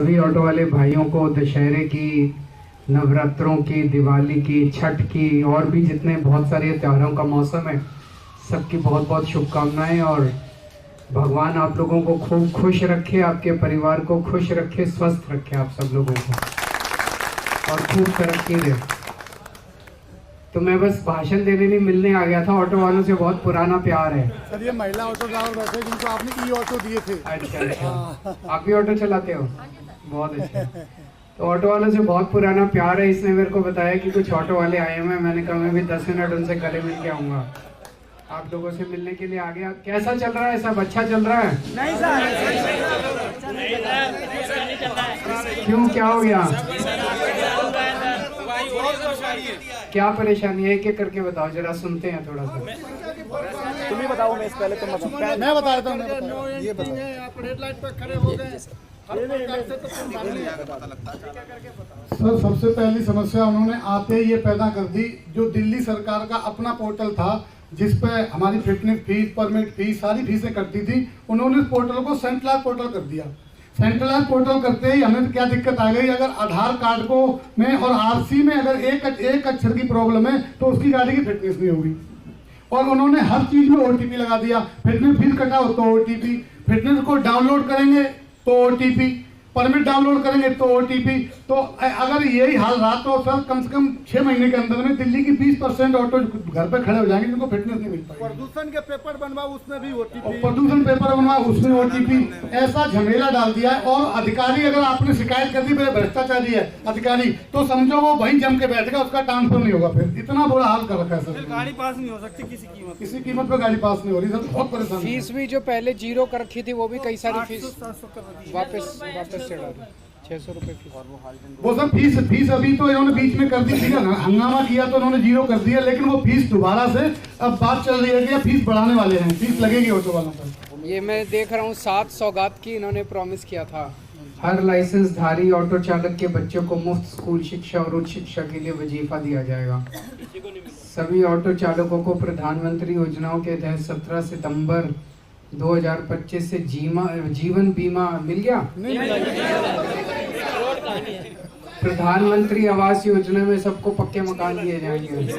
सभी ऑटो वाले भाइयों को दशहरे की, नवरात्रों की, दिवाली की, छठ की और भी जितने बहुत सारे त्योहारों का मौसम है, सबकी बहुत बहुत शुभकामनाएं। और भगवान आप लोगों को खूब खुश रखे, आपके परिवार को खुश रखे, स्वस्थ रखे आप सब लोगों को और खूब तरक्की दे। तो मैं बस भाषण देने नहीं, मिलने आ गया था। ऑटो वालों से बहुत पुराना प्यार है। सर ये महिला ऑटो ड्राइवर बैठे जिनको आपने ई ऑटो दिए थे। अच्छा, आप भी ऑटो चलाते हो? बहुत अच्छा। तो ऑटो वालों से बहुत पुराना प्यार है। इसने मेरे को बताया कि कुछ ऑटो वाले आए हुए हैं। मैंने कहा मैं भी 10 मिनट उनसे गले मिल के आऊँगा। आप लोगों से मिलने के लिए आ गया। कैसा चल रहा है? सब अच्छा चल रहा है? नहीं सर, क्यों, क्या हो गया? क्या परेशानी है? एक एक करके बताओ जरा, सुनते हैं थोड़ा सा। तुम ही बताओ। मैं पहले तो मैं बता देता हूँ। ये बताइए, आप रेड लाइट पर खड़े हो गए। सर सबसे पहली समस्या उन्होंने आते ही ये पैदा कर दी, जो दिल्ली सरकार का अपना पोर्टल था जिस पे हमारी फिटनेस फीस, परमिट फीस, सारी फीसें कटती थी। उन्होंने इस पोर्टल को सेंट्रलाइज पोर्टल कर दिया। सेंट्रलाइज पोर्टल करते ही हमें क्या दिक्कत आ गई, अगर आधार कार्ड को में और आरसी में अगर एक अक्षर की प्रॉब्लम है तो उसकी गाड़ी की फिटनेस नहीं होगी। और उन्होंने हर चीज में ओटीपी लगा दिया। फिटनेस फीस कटा हो तो ओटीपी, फिटनेस को डाउनलोड करेंगे तो ओटीपी, परमिट डाउनलोड करेंगे तो ओटीपी। तो अगर यही हाल रहा तो सर कम से कम 6 महीने के अंदर में दिल्ली की 20% ऑटो घर पे खड़े हो जाएंगे जिनको फिटनेस नहीं मिल पाएगी। प्रदूषण के पेपर बनवाओ उसमें भी ओटीपी, प्रदूषण पेपर बनवाओ उसमें ओटीपी, ऐसा झमेला डाल दिया है। और अधिकारी, अगर आपने शिकायत कर दी मेरे भ्रष्टाचारी है अधिकारी, तो समझो वो वहीं जम के बैठेगा, उसका ट्रांसफर नहीं होगा। फिर इतना बुरा हाल कर रखा है सर। गाड़ी पास नहीं हो सकती किसी कीमत पे गाड़ी पास नहीं हो रही सर, बहुत परेशान। फीस भी जो पहले 0 कर रखी थी वो भी कई सारी फीस वापस चढ़ा दी। 600 रुपए फीस। वो सर फीस अभी तो इन्होंने बीच में कर दी थी ना, हंगामा किया तो उन्होंने 0 कर दिया। लेकिन वो फीस दोबारा से अब बात चल रही है कि फीस बढ़ाने वाले हैं, फीस लगेगी ऑटो वालों पर। ये मैं देख रहा हूँ 7 सौगात की इन्होंने प्रॉमिस किया था। हर लाइसेंस धारी ऑटो चालक के बच्चों को मुफ्त स्कूल शिक्षा और उच्च शिक्षा के लिए वजीफा दिया जाएगा। सभी ऑटो चालकों को प्रधानमंत्री योजनाओं के तहत 17 सितंबर 2025 से जीवन बीमा मिल गया। प्रधानमंत्री आवास योजना में सबको पक्के मकान दिए जाएंगे।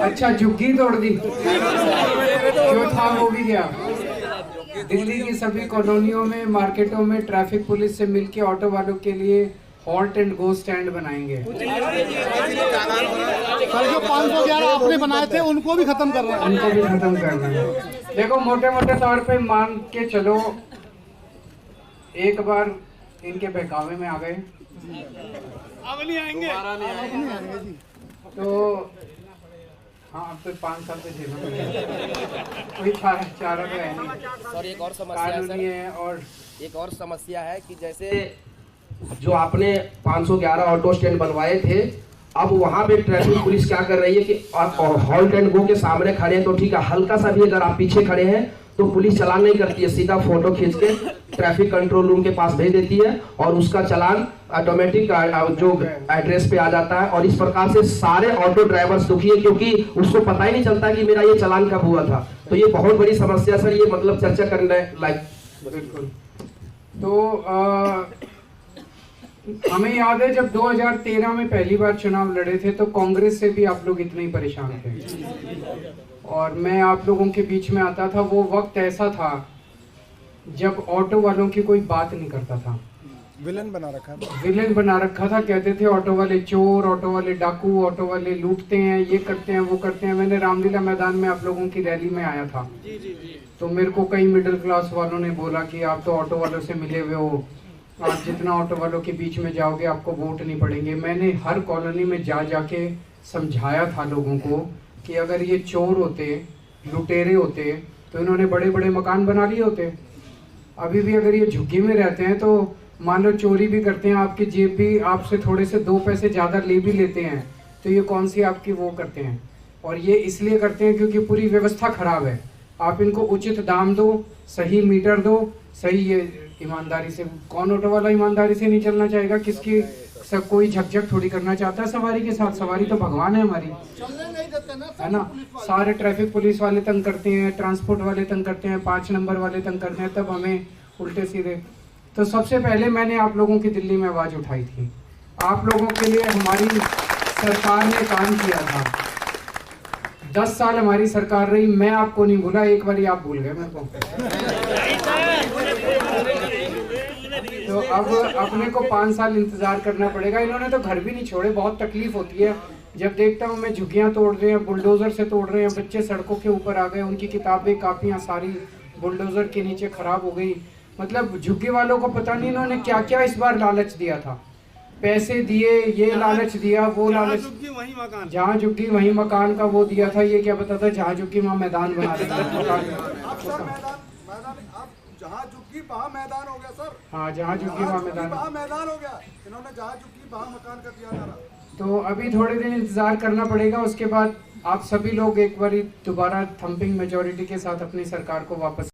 अच्छा, झुग्गी तोड़ दी, जो था वो भी गया। दिल्ली की सभी कॉलोनियों में, मार्केटों में ट्रैफिक पुलिस से मिलकर ऑटो वालों के लिए हॉल्ट एंड गो स्टैंड बनाएंगे। सर जो 511 आपने बनाए थे उनको भी खत्म कर रहे हैं। उनको भी खत्म करना है। देखो मोटे मोटे तौर पे मान के चलो, एक बार इनके बहकावे में आ गए, अब नहीं आएंगे, तो हाँ अब तो 5 साल से झेलना पड़ेगा। कोई चारा तो है नहीं। और एक और समस्या कानूनी है। और एक और समस्या है कि जैसे जो आपने 511 ऑटो स्टैंड बनवाए थे, अब वहाँ पे ट्रैफिक पुलिस क्या कर रही है कि आप हॉल्ट एंड गो के सामने खड़े हैं तो ठीक है, हल्का सा भी अगर आप पीछे खड़े हैं तो पुलिस चालान नहीं करती है, सीधा फोटो खींच के ट्रैफिक कंट्रोल रूम के पास भेज देती है और उसका चालान ऑटोमेटिक जो एड्रेस पे आ जाता है। और इस प्रकार से सारे ऑटो ड्राइवर्स दुखी है क्योंकि उसको पता ही नहीं चलता कि मेरा ये चालान कब हुआ था। तो ये बहुत बड़ी समस्या सर, ये मतलब चर्चा करने लायक। बिल्कुल। तो हमें याद है जब 2013 में पहली बार चुनाव लड़े थे तो कांग्रेस से भी आप लोग इतने ही परेशान थे और मैं आप लोगों के बीच में आता था। वो वक्त ऐसा था जब ऑटो वालों की कोई बात नहीं करता था, विलन बना रखा था। कहते थे ऑटो वाले चोर, ऑटो वाले डाकू, ऑटो वाले लूटते हैं, ये करते हैं, वो करते हैं। मैंने रामलीला मैदान में आप लोगों की रैली में आया था, तो मेरे को कई मिडिल क्लास वालों ने बोला कि आप तो ऑटो वालों से मिले हुए हो, आप जितना ऑटो वालों के बीच में जाओगे आपको वोट नहीं पड़ेंगे। मैंने हर कॉलोनी में जाके समझाया था लोगों को कि अगर ये चोर होते, लुटेरे होते तो इन्होंने बड़े बड़े मकान बना लिए होते। अभी भी अगर ये झुग्गी में रहते हैं तो मान लो चोरी भी करते हैं, आपकी जेब भी आपसे थोड़े से 2 पैसे ज़्यादा ले भी लेते हैं, तो ये कौन सी आपकी वो करते हैं। और ये इसलिए करते हैं क्योंकि पूरी व्यवस्था खराब है। आप इनको उचित दाम दो, सही मीटर दो, सही ये ईमानदारी से। कौन ऑटो वाला ईमानदारी से नहीं चलना चाहेगा? किसकी सब कोई झकझक थोड़ी करना चाहता है सवारी के साथ। सवारी तो भगवान है हमारी, है ना। सारे ट्रैफिक पुलिस वाले तंग करते हैं, ट्रांसपोर्ट वाले तंग करते हैं, 5 नंबर वाले तंग करते हैं, तब हमें उल्टे सीधे। तो सबसे पहले मैंने आप लोगों की दिल्ली में आवाज़ उठाई थी, आप लोगों के लिए हमारी सरकार ने काम किया था। 10 साल हमारी सरकार रही, मैं आपको नहीं भूला, एक बारी आप भूल गए मेरे को। तो अब अपने को 5 साल इंतजार करना पड़ेगा। इन्होंने तो घर भी नहीं छोड़े, बहुत तकलीफ होती है जब देखता हूँ मैं झुग्गियाँ तोड़ रहे हैं, बुलडोजर से तोड़ रहे हैं, बच्चे सड़कों के ऊपर आ गए, उनकी किताबें कापियाँ सारी बुलडोजर के नीचे खराब हो गई। मतलब झुग्गी वालों को पता नहीं इन्होंने क्या क्या इस बार लालच दिया था, पैसे दिए, ये लालच दिया, वो लालच, जहाँ झुग्गी वहीं मकान का वो दिया था। ये क्या पता था जहाँ झुग्गी वहाँ मैदान बना देता जहाँ झुग्गी वहाँ मैदान हो गया सर। हाँ, जहाँ झुग्गी वहाँ मैदान हो गया। इन्होंने जहाँ झुग्गी वहाँ मकान का दिया जा रहा। तो अभी थोड़े दिन इंतजार करना पड़ेगा, उसके बाद आप सभी लोग एक बार दोबारा थंपिंग मेजॉरिटी के साथ अपनी सरकार को वापस